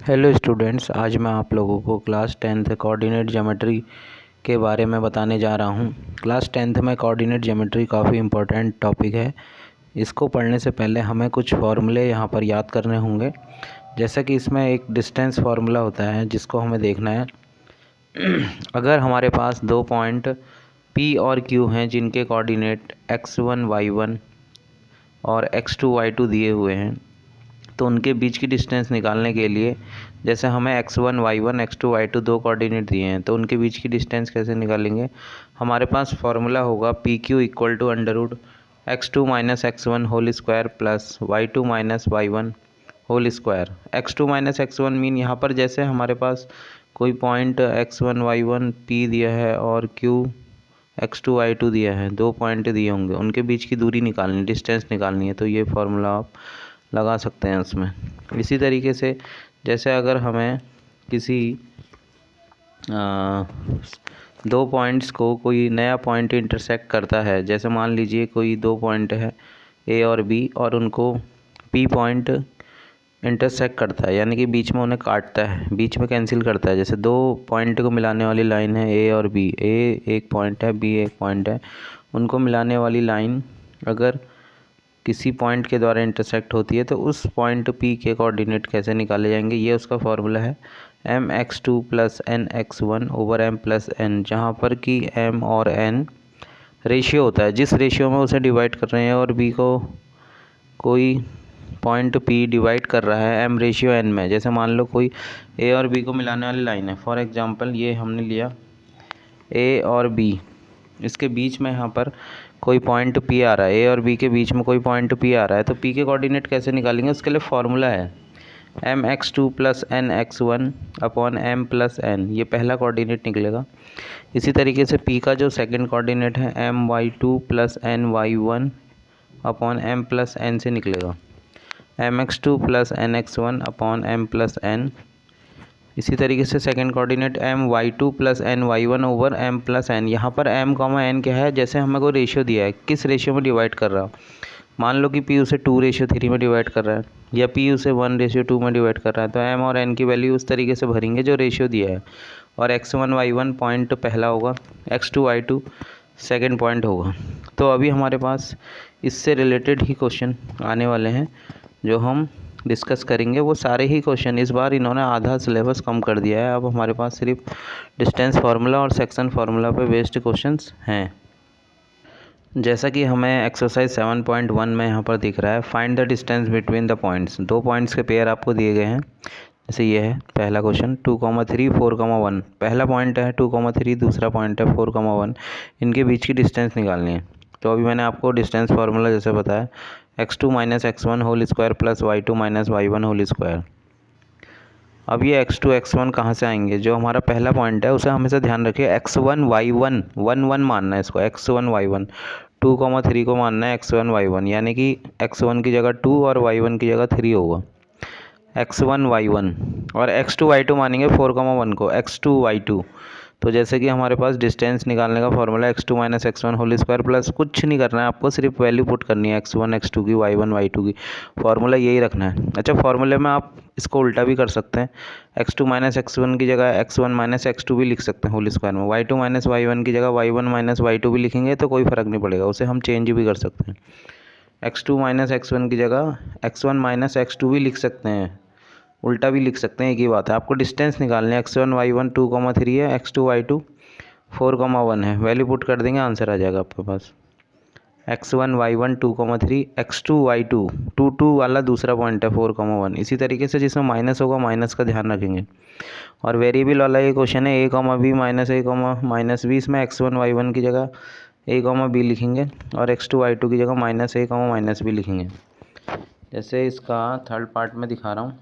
Hello students, आज मैं आप लोगों को क्लास 10th कोऑर्डिनेट ज्योमेट्री के बारे में बताने जा रहा हूं। क्लास 10th में कोऑर्डिनेट ज्योमेट्री काफ़ी इम्पोर्टेंट टॉपिक है। इसको पढ़ने से पहले हमें कुछ फॉर्मूले यहाँ पर याद करने होंगे। जैसा कि इसमें एक डिस्टेंस फार्मूला होता है जिसको हमें देखना है। अगर हमारे पास दो पॉइंट P और Q हैं जिनके कोऑर्डिनेट x1 y1 और x2 y2 दिए हुए हैं, तो उनके बीच की डिस्टेंस निकालने के लिए, जैसे हमें x1 y1 x2 y2 दो कोऑर्डिनेट दिए हैं, तो उनके बीच की डिस्टेंस कैसे निकालेंगे। हमारे पास फॉर्मूला होगा PQ equal to under x2 minus x1 whole square plus y2 minus y1 whole square. x2 minus x1 mean यहाँ पर जैसे हमारे पास कोई पॉइंट x1 y1 P दिया है और Q x2 y2 दिया है, दो पॉइंट दिए होंगे, उनके बीच की दूरी निकालनी, डिस्टेंस निकालनी है, तो ये फार्मूला आप लगा सकते हैं उसमें। इसी तरीके से जैसे अगर हमें किसी दो पॉइंट्स को कोई नया पॉइंट इंटरसेक्ट करता है, जैसे मान लीजिए कोई दो पॉइंट है A और B और उनको P पॉइंट इंटरसेक्ट करता है, यानी कि बीच में उन्हें काटता है, बीच में कैंसिल करता है। जैसे दो पॉइंट को मिलाने वाली लाइन है A और B, A एक पॉइंट है, B एक पॉइंट है, उनको मिलाने वाली लाइन अगर किसी पॉइंट के द्वारा इंटरसेक्ट होती है तो उस पॉइंट P के कोऑर्डिनेट कैसे निकाले जाएंगे, ये उसका फॉर्मूला है mx2 plus nx1 over m plus n, जहाँ पर कि m और n रेशियो होता है, जिस रेशियो में उसे डिवाइड कर रहे हैं और B को कोई पॉइंट P डिवाइड कर रहा है m रेशियो n में। जैसे मान लो कोई A और B को मिलाने वाली लाइन है, फॉर एग्जांपल ये हमने लिया A और B, इसके बीच में यहाँ पर कोई पॉइंट P आ रहा है, A और B के बीच में कोई पॉइंट P आ रहा है, तो P के कोऑर्डिनेट कैसे निकालेंगे, उसके लिए फॉर्मूला है mx2 plus nx1 upon m plus n, ये पहला कोऑर्डिनेट निकलेगा। इसी तरीके से P का जो सेकंड कोऑर्डिनेट है my2 plus ny1 upon m plus n से निकलेगा, mx2 plus nx1 upon m plus n। इसी तरीके से second coordinate my2 plus ny1 over m plus n। यहाँ पर m कॉमा n क्या है, जैसे हमें को रेशियो दिया है, किस रेशियो में डिवाइड कर रहा हो, मान लो कि P उसे 2:3 में डिवाइड कर रहा है या P उसे 1:2 में डिवाइड कर रहा है, तो m और n की वैल्यू उस तरीके से भरेंगे जो रेशियो दिया है। और x1 y1 पॉइंट पहला होगा, x2 y2 सेकेंड पॉइंट होगा। तो अभी हमारे पास इससे रिलेटेड ही क्वेश्चन आने वाले हैं जो हम डिस्कस करेंगे। वो सारे ही क्वेश्चन, इस बार इन्होंने आधा सिलेबस कम कर दिया है, अब हमारे पास सिर्फ डिस्टेंस फार्मूला और सेक्शन फार्मूला पे बेस्ड क्वेश्चंस हैं। जैसा कि हमें एक्सरसाइज 7.1 में यहाँ पर दिख रहा है, find the distance between the points. दो पॉइंट्स के पेयर आपको दिए गए हैं, जैसे ये है पहला क्वेश्चन 2,3 4,1, पहला पॉइंट है 2,3, दूसरा पॉइंट है 4,1, इनके बीच की डिस्टेंस निकालनी है। तो अभी मैंने आपको डिस्टेंस फार्मूला जैसे बताया, x2 minus x1 whole square plus y2 minus y1 whole square. अब ये x2 x1 कहाँ से आएंगे, जो हमारा पहला पॉइंट है उसे हमेशा ध्यान रखिए x1 y1 1 1 मानना है इसको, x1 y1, 2,3 को मानना है x1 y1, यानी कि x1 की जगह 2 और y1 की जगह 3 होगा, x1 y1। और x2 y2 मानेंगे 4,1 को, x2 y2। तो जैसे कि हमारे पास डिस्टेंस निकालने का formula x2 minus x1 whole square plus, कुछ नहीं करना है आपको, सिर्फ वैल्यू पुट करनी है x1 x2 की, y1 y2 की, फॉर्मूला यही रखना है। अच्छा, फॉर्मूले में आप इसको उल्टा भी कर सकते हैं, x2 माइनस x1 की जगह x1 माइनस x2 भी लिख सकते हैं होल स्क्वायर में, y2 माइनस y1 की जगह y1 माइनस y2 भी लिखेंगे तो कोई फ़र्क नहीं पड़ेगा, उसे हम चेंज भी कर सकते हैं। x2 माइनस x1 की जगह x1 माइनस x2 भी लिख सकते हैं, उल्टा भी लिख सकते हैं, एक ही बात है। आपको डिस्टेंस निकालने है, x1 y1 2,3 है, x2 y2 4,1 है, वैल्यू पुट कर देंगे, आंसर आ जाएगा आपके पास x1 y1 2,3, x2 y2 2 2 वाला दूसरा पॉइंट है 4,1। इसी तरीके से जिसमें माइनस होगा माइनस का ध्यान रखेंगे। और वेरिएबल वाला ये क्वेश्चन है a, b minus a, minus b, इसमें x1 y1 की जगह a, b लिखेंगे और x2 y2 की जगह माइनस a, माइनस b लिखेंगे। जैसे इसका थर्ड पार्ट में दिखा रहा हूँ,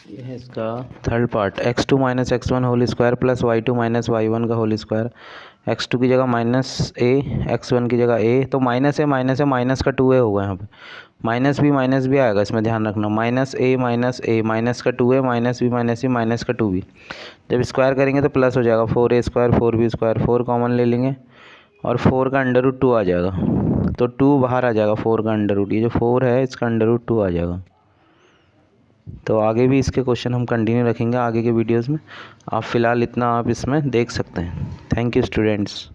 यह है इसका third part, x2 minus x1 whole square plus y2 minus y1 का होल स्क्वायर, x2 की जगह माइनस a, x1 की जगह a, तो माइनस है माइनस का 2a होगा, यहाँ पे माइनस भी आएगा, इसमें ध्यान रखना, माइनस a माइनस का 2a, माइनस b माइनस का 2b, जब स्क्वायर करेंगे तो प्लस हो जाएगा, 4a square 4b square, 4 common ले लेंगे और 4 का अंडर रूट 2 आ जाएगा, तो 2 बाहर आ जाएगा, 4 का अंडर रूट, ये जो 4 है इसका अंडर रूट 2 आ जाएगा। तो आगे भी इसके क्वेश्चन हम कंटिन्यू रखेंगे आगे के वीडियोज़ में। आप फ़िलहाल इतना आप इसमें देख सकते हैं। Thank you students.